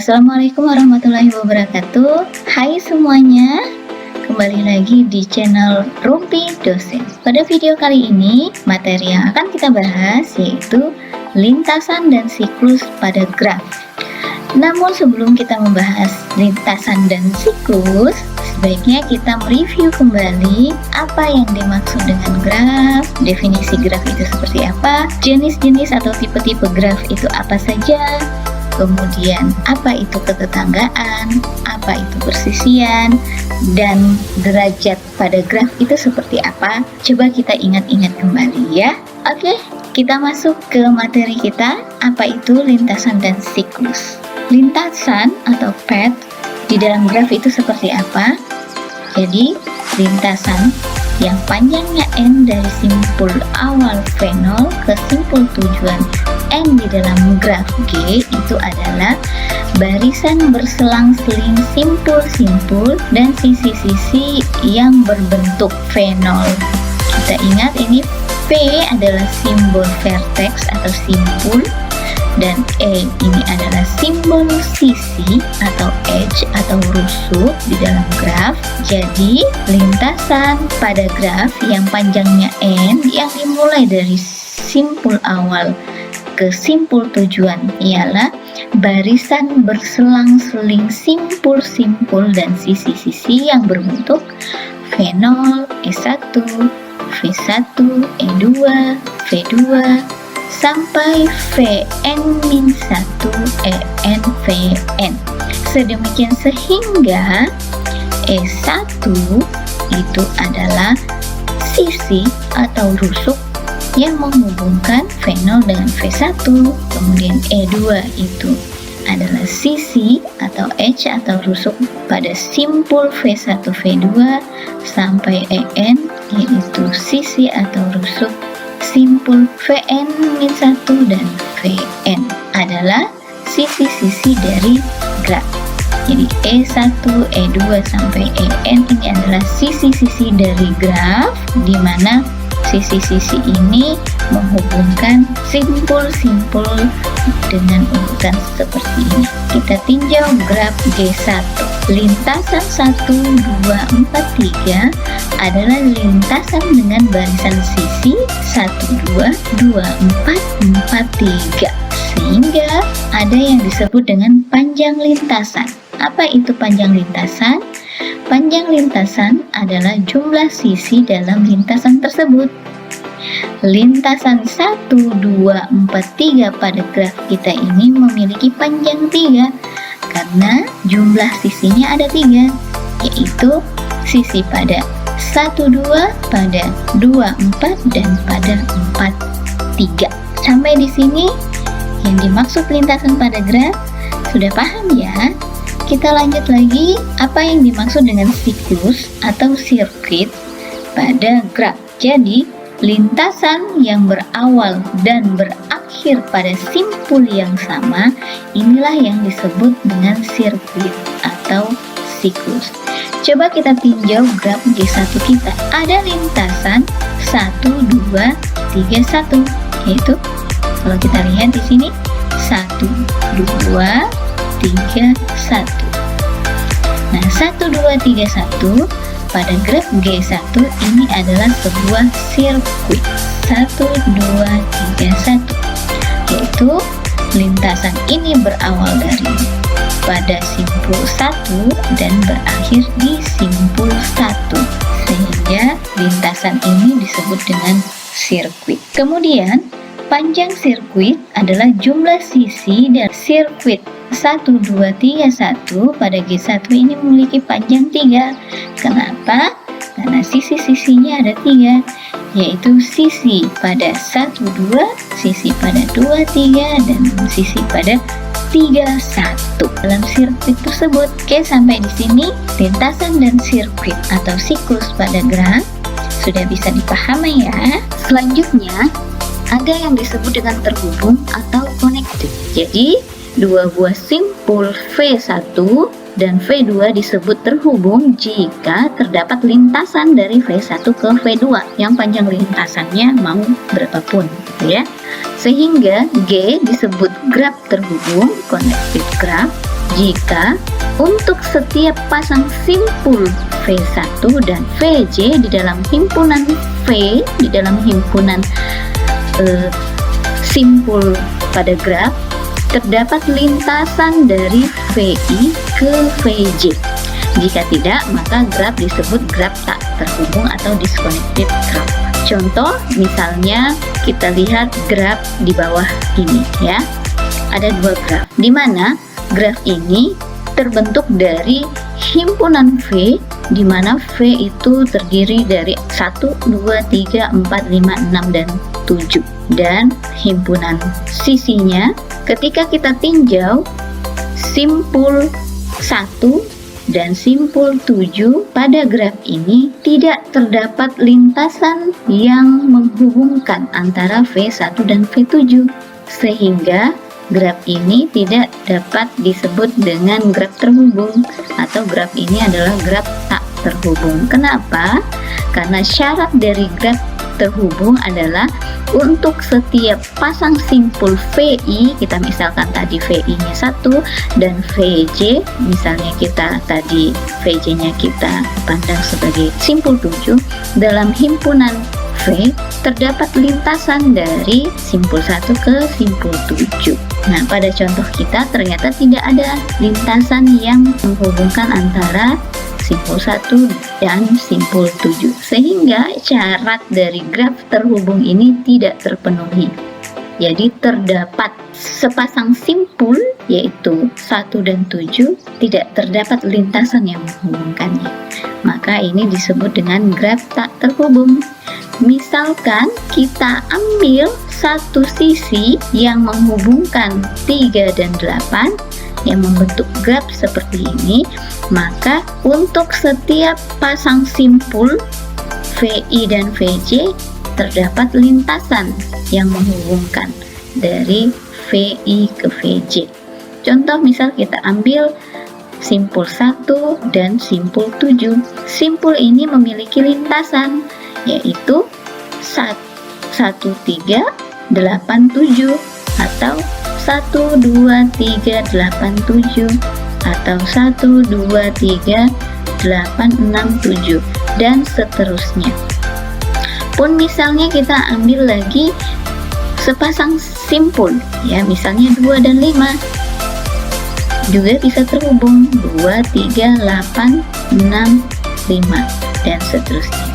Assalamualaikum warahmatullahi wabarakatuh. Hai semuanya, kembali lagi di channel Rumpi Dosen. Pada video kali ini, materi yang akan kita bahas yaitu lintasan dan siklus pada graf. Namun sebelum kita membahas lintasan dan siklus, sebaiknya kita mereview kembali apa yang dimaksud dengan graf, definisi graf itu seperti apa, jenis-jenis atau tipe-tipe graf itu apa saja, kemudian apa itu ketetanggaan, apa itu persisian, dan derajat pada graf itu seperti apa. Coba kita ingat-ingat kembali ya. Oke, kita masuk ke materi kita, apa itu lintasan dan siklus. Lintasan atau path di dalam graf itu seperti apa? Jadi, lintasan yang panjangnya N dari simpul awal V0 ke simpul tujuan N di dalam graf G itu adalah barisan berselang-seling simpul-simpul dan sisi-sisi yang berbentuk V0. Kita ingat ini P adalah simbol vertex atau simpul, dan E ini adalah simbol sisi atau edge atau rusuk di dalam graf. Jadi lintasan pada graf yang panjangnya N yang dimulai dari simpul awal ke simpul tujuan ialah barisan berselang-seling simpul-simpul dan sisi-sisi yang berbentuk V0, E1, V1, E2, V2 sampai Vn-1 En Vn. Sedemikian sehingga E1 itu adalah sisi atau rusuk yang menghubungkan V0 dengan V1. Kemudian E2 itu adalah sisi atau edge atau rusuk pada simpul V1 V2 sampai En, yaitu sisi atau rusuk simpul Vn-1 dan Vn adalah sisi-sisi dari graf. Jadi E1, E2 sampai En ini adalah sisi-sisi dari graf, di mana sisi-sisi ini menghubungkan simpul-simpul dengan urutan seperti ini. Kita tinjau graf G1. Lintasan 1, 2, 4, 3 adalah lintasan dengan barisan sisi 1, 2, 2, 4, 4, 3. Sehingga ada yang disebut dengan panjang lintasan. Apa itu panjang lintasan? Panjang lintasan adalah jumlah sisi dalam lintasan tersebut. Lintasan 1, 2, 4, 3 pada graf kita ini memiliki panjang 3 karena jumlah sisinya ada 3, yaitu sisi pada 1, 2, pada 2, 4, dan pada 4, 3. Sampai di sini yang dimaksud lintasan pada graf sudah paham ya? Kita lanjut lagi, apa yang dimaksud dengan siklus atau sirkuit pada graf. Jadi, lintasan yang berawal dan berakhir pada simpul yang sama, inilah yang disebut dengan sirkuit atau siklus. Coba kita tinjau graf G1 kita. Ada lintasan 1, 2, 3, 1, yaitu kalau kita lihat di sini 1, 2, 3, 1. Nah, 1, 2, 3, 1 pada graf G1 ini adalah sebuah sirkuit 1, 2, 3, 1, yaitu lintasan ini berawal dari pada simpul 1 dan berakhir di simpul 1, sehingga lintasan ini disebut dengan sirkuit. Kemudian panjang sirkuit adalah jumlah sisi dari sirkuit 1, 2, 3, 1 pada G1 ini memiliki panjang 3. Kenapa? Karena sisi-sisinya ada 3, yaitu sisi pada 1, 2, sisi pada 2, 3, dan sisi pada 3, 1 dalam sirkuit tersebut. Oke, sampai di sini lintasan dan sirkuit atau siklus pada graf sudah bisa dipahami ya. Selanjutnya ada yang disebut dengan terhubung atau connected. Jadi dua buah simpul V1 dan V2 disebut terhubung jika terdapat lintasan dari V1 ke V2 yang panjang lintasannya mau berapapun, gitu ya. Sehingga G disebut graf terhubung, connected graph, jika untuk setiap pasang simpul V1 dan VJ di dalam himpunan V, di dalam himpunan simpul pada graf, terdapat lintasan dari VI ke VJ. Jika tidak, maka graf disebut graf tak terhubung atau disconnected graph. Contoh, misalnya kita lihat graf di bawah ini ya. Ada dua graf, di mana graf ini terbentuk dari himpunan V, di mana V itu terdiri dari 1, 2, 3, 4, 5, 6, dan 7. Dan himpunan sisinya, ketika kita tinjau simpul 1 dan simpul 7 pada graf ini tidak terdapat lintasan yang menghubungkan antara V1 dan V7, sehingga graf ini tidak dapat disebut dengan graf terhubung, atau graf ini adalah graf tak terhubung. Kenapa? Karena syarat dari graf terhubung adalah untuk setiap pasang simpul VI, kita misalkan tadi VI-nya 1 dan VJ, misalnya kita tadi VJ-nya kita pandang sebagai simpul 7, dalam himpunan V terdapat lintasan dari simpul 1 ke simpul 7. Nah, pada contoh kita ternyata tidak ada lintasan yang menghubungkan antara simpul 1 dan simpul 7, sehingga syarat dari graf terhubung ini tidak terpenuhi. Jadi terdapat sepasang simpul yaitu 1 dan 7, tidak terdapat lintasan yang menghubungkannya. Maka ini disebut dengan graf tak terhubung. Misalkan kita ambil satu sisi yang menghubungkan 3 dan 8 yang membentuk graf seperti ini, maka untuk setiap pasang simpul VI dan VJ terdapat lintasan yang menghubungkan dari VI ke VJ. Contoh misal kita ambil simpul 1 dan simpul 7. Simpul ini memiliki lintasan yaitu 1, 3, 8, 7 atau 1, 2, 3, 8, 7 atau 1, 2, 3, 8, 6, 7 dan seterusnya. Pun misalnya kita ambil lagi sepasang simpul ya, misalnya 2 dan 5 juga bisa terhubung, 2, 3, 8, 6, 5 dan seterusnya.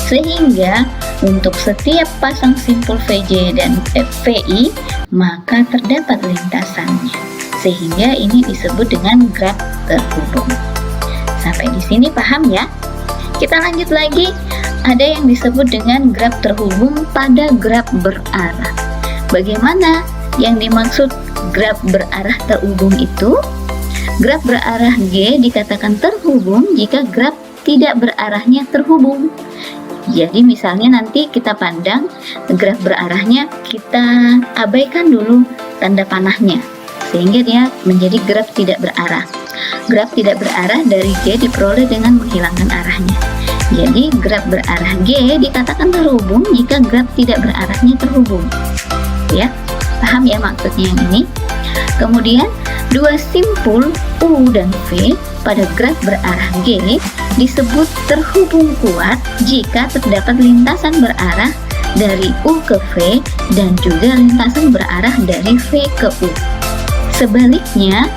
Sehingga untuk setiap pasang simpul VJ dan VI maka terdapat lintasannya, sehingga ini disebut dengan graf terhubung. Sampai di sini paham ya? Kita lanjut lagi, ada yang disebut dengan graf terhubung pada graf berarah. Bagaimana yang dimaksud graf berarah terhubung itu? Graf berarah G dikatakan terhubung jika graf tidak berarahnya terhubung. Jadi misalnya nanti kita pandang graf berarahnya, kita abaikan dulu tanda panahnya sehingga dia menjadi graf tidak berarah. Graf tidak berarah dari G diperoleh dengan menghilangkan arahnya. Jadi graf berarah G dikatakan terhubung jika graf tidak berarahnya terhubung. Ya, paham ya maksudnya yang ini? Kemudian dua simpul U dan V pada graf berarah G disebut terhubung kuat jika terdapat lintasan berarah dari U ke V dan juga lintasan berarah dari V ke U. Sebaliknya,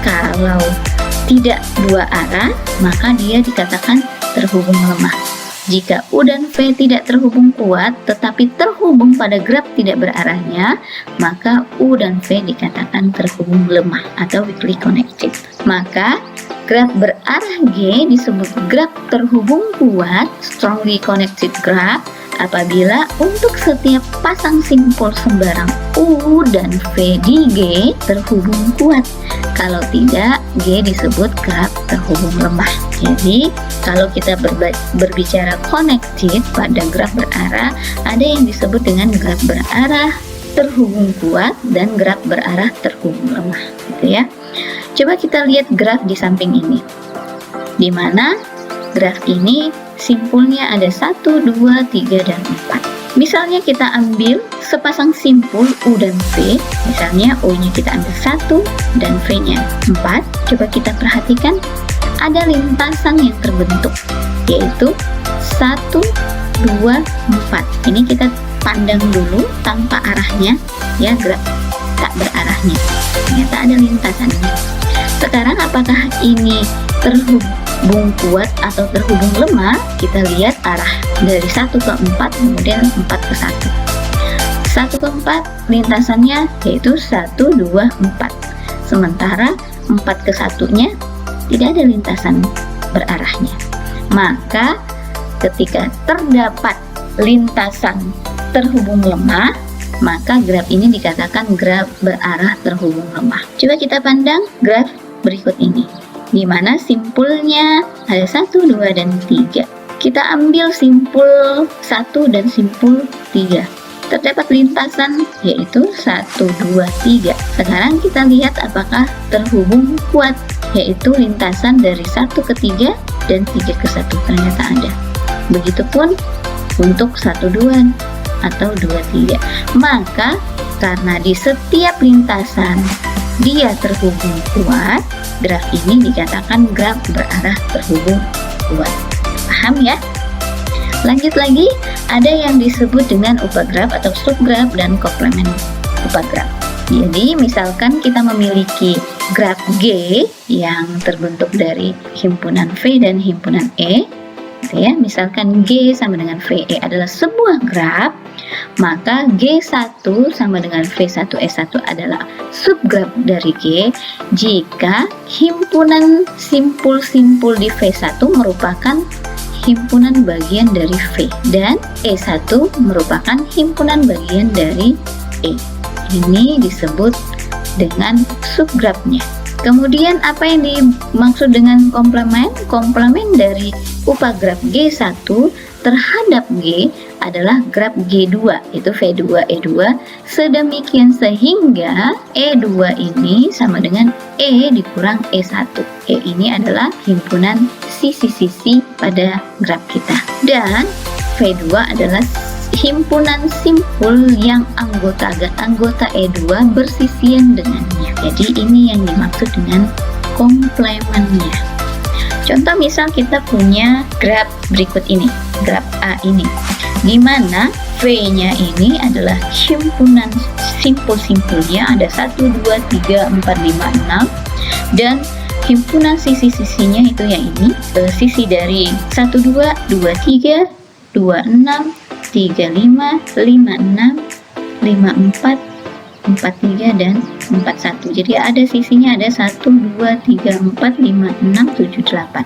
kalau tidak dua arah, maka dia dikatakan terhubung lemah. Jika U dan V tidak terhubung kuat tetapi terhubung pada graf tidak berarahnya, maka U dan V dikatakan terhubung lemah atau weakly connected. Maka graf berarah G disebut graf terhubung kuat, strongly connected graph, apabila untuk setiap pasang simpul sembarang U dan V di G terhubung kuat. Kalau tidak, G disebut graf terhubung lemah. Jadi, kalau kita berbicara connected pada graf berarah, ada yang disebut dengan graf berarah terhubung kuat dan graf berarah terhubung lemah, gitu ya. Coba kita lihat graf di samping ini, di mana graf ini simpulnya ada 1, 2, 3, dan 4. Misalnya kita ambil sepasang simpul U dan V, misalnya U-nya kita ambil 1 dan V-nya 4. Coba kita perhatikan ada lintasan yang terbentuk, yaitu 1, 2, 4. Ini kita pandang dulu tanpa arahnya, ya, graf tak berarahnya. Ternyata ada lintasannya. Sekarang apakah ini terhubung kuat atau terhubung lemah? Kita lihat arah dari 1 ke 4, kemudian 4 ke 1. 1 ke 4 lintasannya yaitu 1, 2, 4. Sementara 4 ke 1-nya tidak ada lintasan berarahnya. Maka ketika terdapat lintasan terhubung lemah, maka graf ini dikatakan graf berarah terhubung lemah. Coba kita pandang graf berikut ini, di mana simpulnya ada 1, 2, dan 3. Kita ambil simpul 1 dan simpul 3. Terdapat lintasan yaitu 1, 2, 3. Sekarang kita lihat apakah terhubung kuat, yaitu lintasan dari 1 ke 3 dan 3 ke 1. Ternyata ada. Begitupun untuk 1, 2 atau 2, 3. Maka karena di setiap lintasan dia terhubung kuat, graf ini dikatakan graf berarah terhubung kuat. Paham ya? Lanjut lagi, ada yang disebut dengan upagraf atau subgraf dan komplemen upagraf. Jadi misalkan kita memiliki graf G yang terbentuk dari himpunan V dan himpunan E, gitu ya. Misalkan G sama dengan VE adalah sebuah graf, maka G1 sama dengan V1E1 adalah subgraf dari G jika himpunan simpul-simpul di V1 merupakan himpunan bagian dari V dan E1 merupakan himpunan bagian dari E. Ini disebut dengan subgrafnya. Kemudian apa yang dimaksud dengan komplemen? Komplemen dari upagraf G1 terhadap G adalah graf G2, itu V2E2, sedemikian sehingga E2 ini sama dengan E dikurang E1. E ini adalah himpunan sisi-sisi pada graf kita, dan V2 adalah himpunan simpul yang anggota E2 bersisian dengannya. Jadi ini yang dimaksud dengan komplemennya. Contoh misal kita punya graf berikut ini, graf A ini, di mana V-nya ini adalah himpunan simpul-simpulnya ada 1, 2, 3, 4, 5, 6, dan himpunan sisi-sisinya itu yang ini, sisi dari 1, 2, 2, 3, 2, 6, 3, 5, 5, 6, 5, 4, 4, 3, dan 4, 1. Jadi ada sisinya ada 1, 2, 3, 4, 5, 6, 7, 8.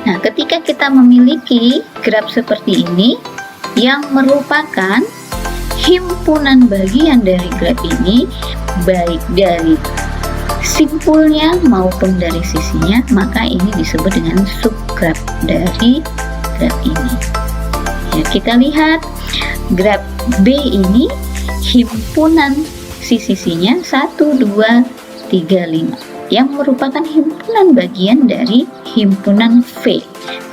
Nah, ketika kita memiliki graf seperti ini yang merupakan himpunan bagian dari graf ini, baik dari simpulnya maupun dari sisinya, maka ini disebut dengan subgraf dari graf ini. Ya, kita lihat graf B ini himpunan sisi-sisinya 1, 2, 3, 5 yang merupakan himpunan bagian dari himpunan V.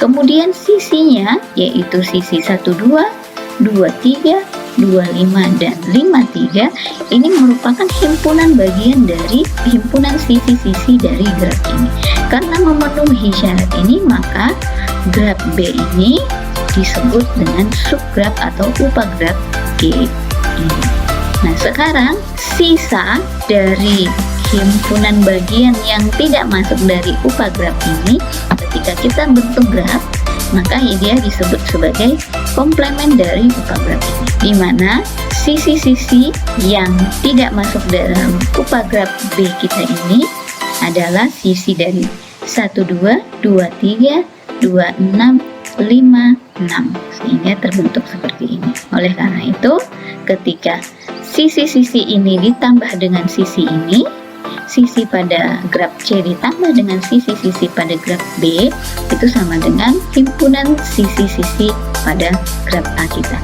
Kemudian sisinya yaitu sisi 1, 2, 2, 3, 2, 5, dan 5, 3 ini merupakan himpunan bagian dari himpunan sisi-sisi dari graf ini. Karena memenuhi syarat ini, maka graf B ini disebut dengan subgraf atau upagraf G ini. Nah, sekarang sisa dari himpunan bagian yang tidak masuk dari upagraf ini, ketika kita bentuk graf, maka dia disebut sebagai komplemen dari upagraf ini, di mana sisi-sisi yang tidak masuk dalam upagraf B kita ini adalah sisi dari 1, 2, 2, 3, 2, 6, 5, 6, sehingga terbentuk seperti ini. Oleh karena itu, ketika sisi-sisi ini ditambah dengan sisi ini, sisi pada graf C ditambah dengan sisi-sisi pada graf B, itu sama dengan himpunan sisi-sisi pada graf A kita.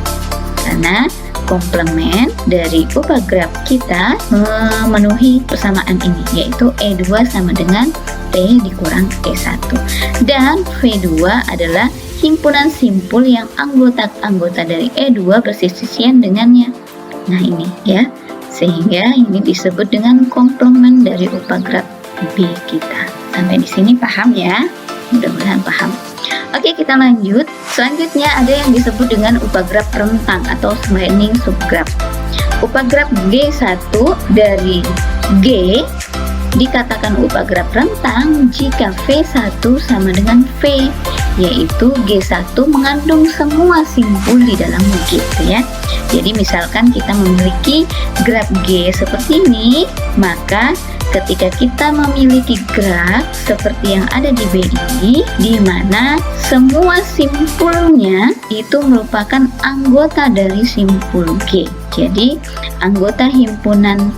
Karena komplement dari upah graf kita memenuhi persamaan ini, yaitu E2 sama dengan P dikurang E1. Dan V2 adalah himpunan simpul yang anggota-anggota dari E2 bersisisian dengannya. Nah ini ya, sehingga ini disebut dengan komplement dari upah graf B kita. Sampai di sini paham ya? Mudah-mudahan paham. Oke, kita lanjut. Selanjutnya ada yang disebut dengan upah graf rentang atau spanning subgraf. Upah graf G1 dari G dikatakan upah graf rentang jika V1 sama dengan V, yaitu G1 mengandung semua simpul di dalam G ya. Jadi misalkan kita memiliki graf G seperti ini, maka ketika kita memiliki graf seperti yang ada di B ini, di mana semua simpulnya itu merupakan anggota dari simpul G. Jadi anggota himpunan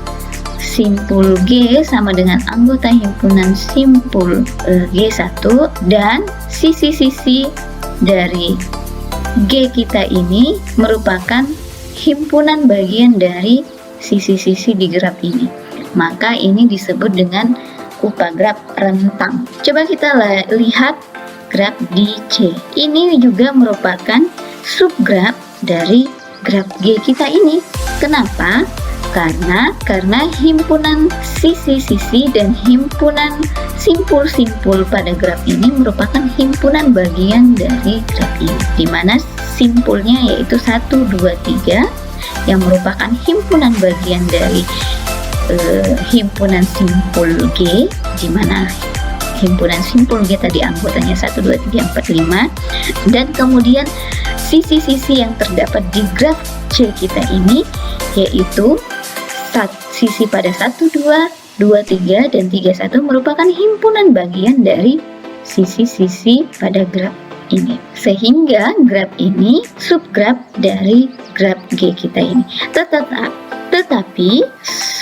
simpul G sama dengan anggota himpunan simpul G1, dan sisi-sisi dari G kita ini merupakan himpunan bagian dari sisi-sisi di graf ini. Maka ini disebut dengan upah graf rentang. Coba kita lihat graf di C. Ini juga merupakan subgraf dari graf G kita ini. Kenapa? Karena himpunan sisi-sisi dan himpunan simpul-simpul pada graf ini merupakan himpunan bagian dari graf ini, di mana simpulnya yaitu 1, 2, 3 yang merupakan himpunan bagian dari himpunan simpul G, di mana himpunan simpul G tadi anggotanya 1, 2, 3, 4, 5, dan kemudian sisi-sisi yang terdapat di graf C kita ini yaitu sisi pada 1, 2, 2, 3, dan 3, 1 merupakan himpunan bagian dari sisi-sisi pada graf ini. Sehingga graf ini subgraf dari graf G kita ini. Tetapi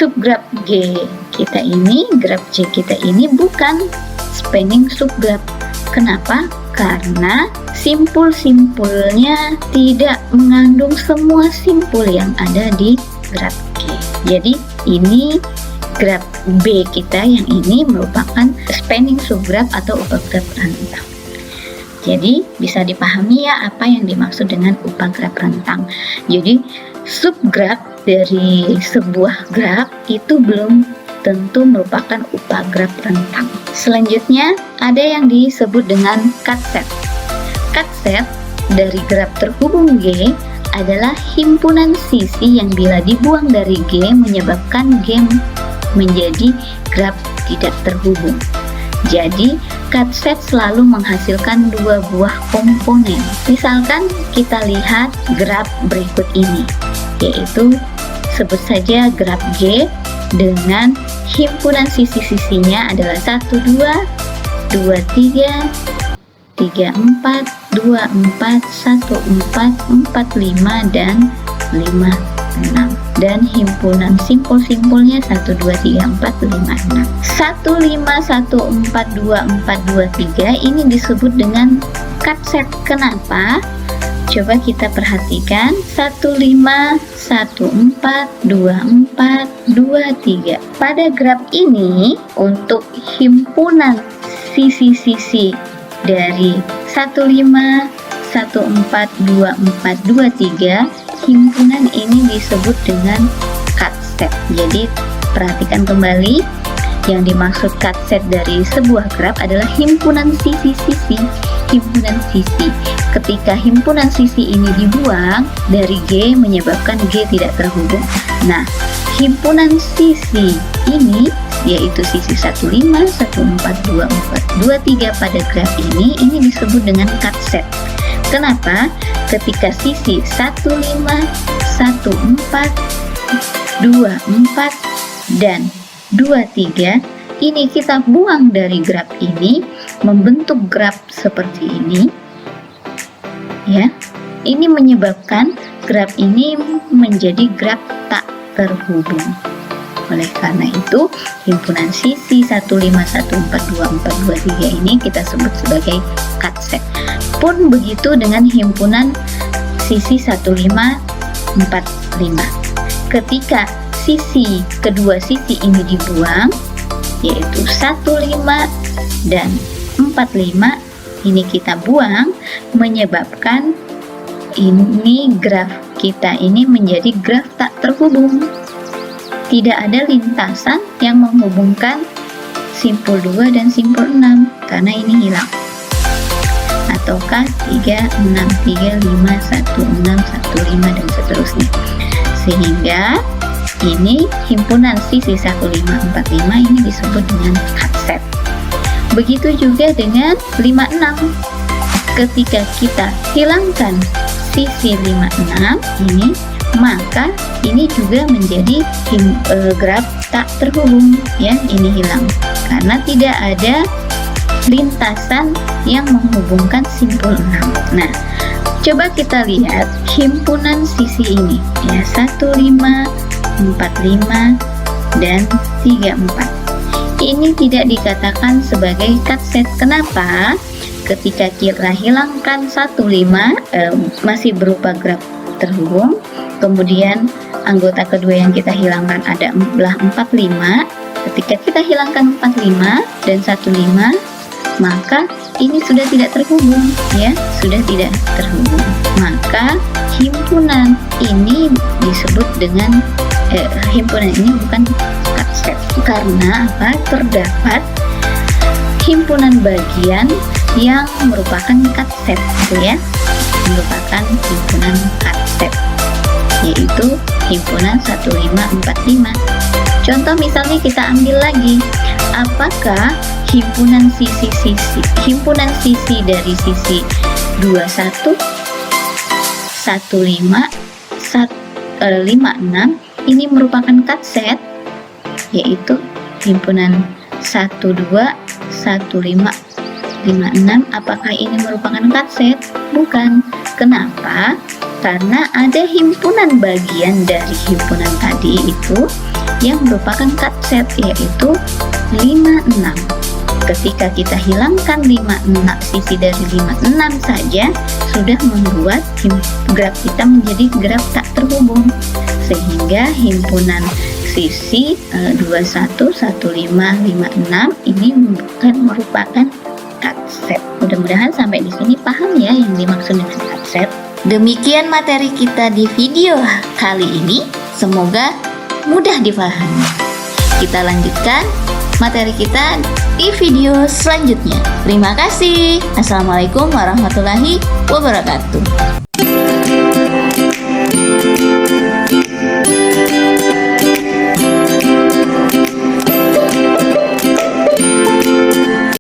subgraf G kita ini, graf C kita ini bukan spanning subgraf. Kenapa? Karena simpul-simpulnya tidak mengandung semua simpul yang ada di graf G. Jadi ini graf B kita yang ini merupakan spanning subgraf atau upah graf rentang. Jadi bisa dipahami ya apa yang dimaksud dengan upah graf rentang. Jadi subgraf dari sebuah graf itu belum tentu merupakan upah graf rentang. Selanjutnya ada yang disebut dengan cut set. Cut set dari graf terhubung G adalah himpunan sisi yang bila dibuang dari G menyebabkan G menjadi graf tidak terhubung. Jadi cut set selalu menghasilkan dua buah komponen. Misalkan kita lihat graf berikut ini, yaitu sebut saja graf G dengan himpunan sisi-sisinya adalah 1, 2, 2, 3, 3, 4, 2, 4, 1, 4, 4, 5, dan 5, 6. Dan himpunan simpul-simpulnya 1, 2, 3, 4, 5, 6. 1, 5, 1, 4, 2, 4, 2, 3 ini disebut dengan cut set. Kenapa? Coba kita perhatikan. 1, 5, 1, 4, 2, 4, 2, 3. Pada graf ini untuk himpunan sisi-sisi dari 1, 5, 1, 4, 2, 4, 2, 3, himpunan ini disebut dengan cut set. Jadi perhatikan kembali, yang dimaksud cut set dari sebuah graf adalah himpunan sisi-sisi. Himpunan sisi. Ketika himpunan sisi ini dibuang dari G menyebabkan G tidak terhubung. Nah, himpunan sisi ini yaitu sisi 1, 5, 1, 4, 2, 4, 2, 3 pada graf ini disebut dengan cut set. Kenapa? Ketika sisi 1, 5, 1, 4, 2, 4, dan 2, 3 ini kita buang dari graf ini, membentuk graf seperti ini ya. Ini menyebabkan graf ini menjadi graf tak terhubung. Oleh karena itu, himpunan sisi 1, 5, 1, 4, 2, 4, 2, 3 ini kita sebut sebagai cut set. Pun begitu dengan himpunan sisi 1, 5, 45. Ketika kedua sisi ini dibuang, yaitu 15 dan 45 ini kita buang, menyebabkan ini graf kita ini menjadi graf tak terhubung. Tidak ada lintasan yang menghubungkan simpul 2 dan simpul 6 karena ini hilang. Ataukah 3, 6, 3, 5, 1, 6, 1, 5 dan seterusnya. Sehingga ini himpunan sisi 1545 ini disebut dengan cut set. Begitu juga dengan 56. Ketika kita hilangkan sisi 56 ini, maka ini juga menjadi graf tak terhubung, ya, ini hilang karena tidak ada lintasan yang menghubungkan simpul 6. Nah, coba kita lihat himpunan sisi ini, ya, 15, 45 dan 34. Ini tidak dikatakan sebagai cut set. Kenapa? Ketika kita hilangkan 15 masih berupa graf terhubung, kemudian anggota kedua yang kita hilangkan adalah 45. Ketika kita hilangkan 45 dan 15, maka ini sudah tidak terhubung, ya, sudah tidak terhubung. Maka himpunan ini disebut dengan himpunan ini bukan cut set. Karena apa? Terdapat himpunan bagian yang merupakan cut set, ya, merupakan himpunan cut set, yaitu himpunan 1545. Contoh misalnya kita ambil lagi, apakah himpunan sisi dari sisi 21, 15, 56 ini merupakan cut set, yaitu himpunan 12, 15, 56. Apakah ini merupakan cut set? Bukan. Kenapa? Karena ada himpunan bagian dari himpunan tadi itu yang merupakan cut set, yaitu 56. Ketika kita hilangkan 56, sisi dari 56 saja sudah membuat graf kita menjadi graf tak terhubung, sehingga himpunan sisi 21, 15, 56 ini bukan merupakan cut set. Mudah-mudahan sampai di sini paham, ya, yang dimaksud dengan cut set. Demikian materi kita di video kali ini, semoga mudah dipahami. Kita lanjutkan materi kita di video selanjutnya. Terima kasih. Assalamualaikum warahmatullahi wabarakatuh.